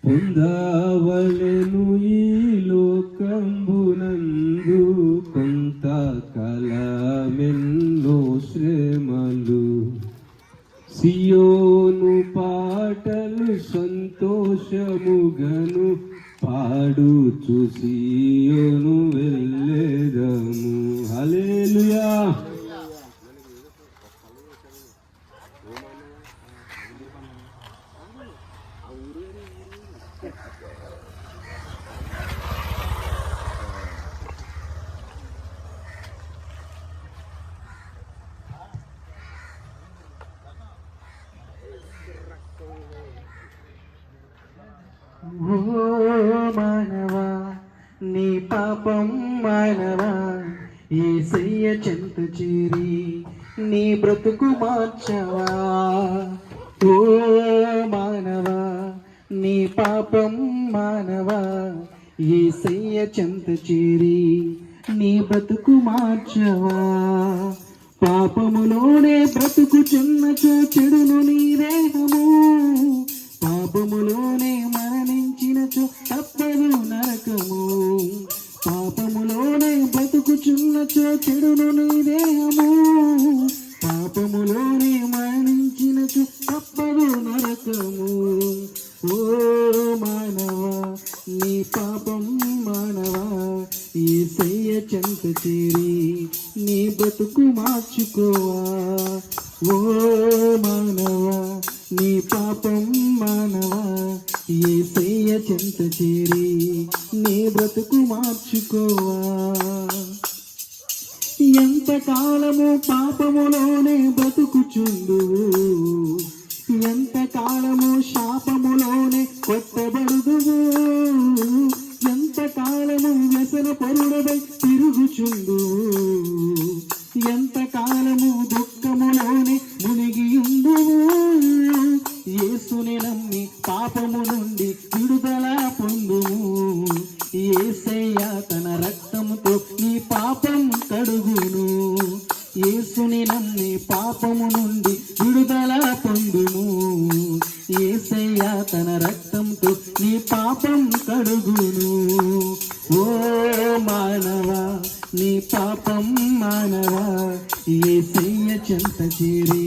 పొందవలెను ఈ లోకంబునందు కొంతకాలమెన్నో శ్రమలు. సియోను పాటలు సంతోషముగను పాడుచు సియోను వెళ్ళెదము. హల్లెలూయా. ఓ మానవా, నీ పాపం మానవా, యేసయ్య చెంత చేరి నీ బ్రతుకు మార్చవా. ఓ మానవా, నీ పాపం మానవా, యేసయ్య చెంత చేరి నీ బ్రతుకు మార్చవా. పాపములోనే బ్రతుకుచున్నచో చెడును నీ దేహము, పాపములోనే మరణించినచో తప్పదు నరకము. పాపములోనే బ్రతుకుచున్నచో చెడును నీ దేహము, పాపములోనే మరణించినచో తప్పదు నరకము. ఓ మానవా, నీ పాపం మానవా, యేసయ్య చెంత చేరి నీ బ్రతుకు మార్చుకోవా. ఓ మానవా, నీ పాపం మానవా, యేసయ్య చెంత చేరి నీ బ్రతుకు మార్చుకోవా. ఎంతకాలము పాపములోనే బ్రతుకుచుందువు, ఎంతకాలము శాపములోనే కొట్టబడుదువు, ఎంతకాలము వ్యసన పరుడవై తిరుగుచుందువు, ఎంతకాలము దుఃఖములోనే మునిగియుందువు. యేసుని నమ్మి పాపము నుండి విడుదల పొందుము. యేసయ్య తన రక్తముతో నీ పాపం కడుగును. యేసుని నమ్మి పాపము నుండి విడుదల పొందుము. యేసయ్య తన రక్తంతో నీ పాపం కడుగును. ఓ మానవా, నీ పాపం మానవా, యేసయ్య చెంత చేరి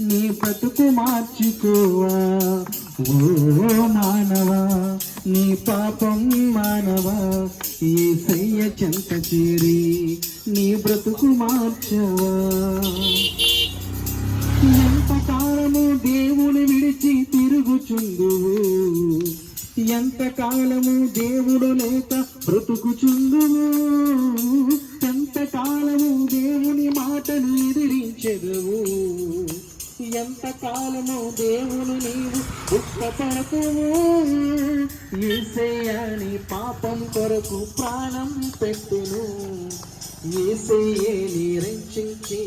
నీ బ్రతుకు మార్చుకోవా. ఓ మానవా, నీ పాపం మానవా, యేసయ్య చెంత చేరి నీ బ్రతుకు మార్చవా. ఎంతకాలము దేవుని విడిచి తిరుగుచుందువు, ఎంతకాలము దేవుడు లేక బ్రతుకుచుందువు, ఎంతకాలము దేవుని మాటను ఎదిరించెదవు, ఎంతకాలము దేవుని నీవు దుఃఖపడతావు. యేసయ్య నీ పాపం కొరకు ప్రాణం పెట్టును. యేసయ్యే నీ రక్షించి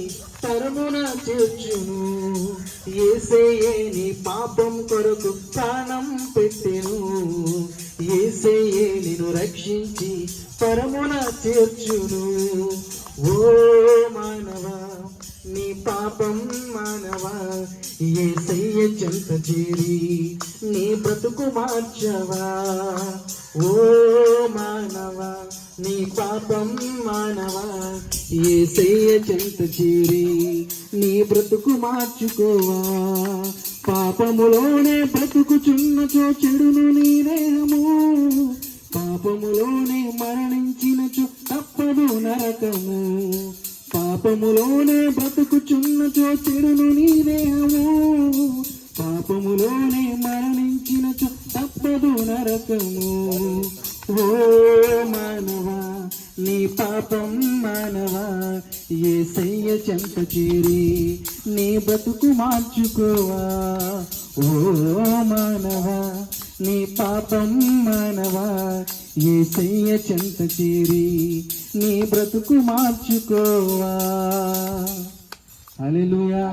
తరమున చేర్చును. యేసయ్యే నీ పాపం కొరకు ప్రాణం పెట్టెను. యేసయ్యే నిన్ను రక్షించి పరమున చేర్చును. ఓ మానవా, నీ పాపం మానవా, యేసయ్య చెంత చేరి నీ బ్రతుకు మార్చవా. ఓ మానవా, నీ పాపం మానవా, యేసయ్య చెంత చేరి నీ బ్రతుకు మార్చుకోవా. పాపములోనే బ్రతుకుచున్నచో చెడును నీ దేహము, పాపములోనే మరణించినచో తప్పదు నరకము. పాపములోనే బ్రతుకుచున్నచో చెడును నీ దేహము, పాపములోనే మరణించినచో తప్పదు నరకము. ఓ మానవా, నీ పాపం మానవా, యేసయ్య చెంత చేరి నీ బ్రతుకు మార్చుకోవా. ఓ మానవా, నీ పాపం మానవా, యేసయ్య చెంత చేరి నీ బ్రతుకు మార్చుకోవా. హల్లెలూయా.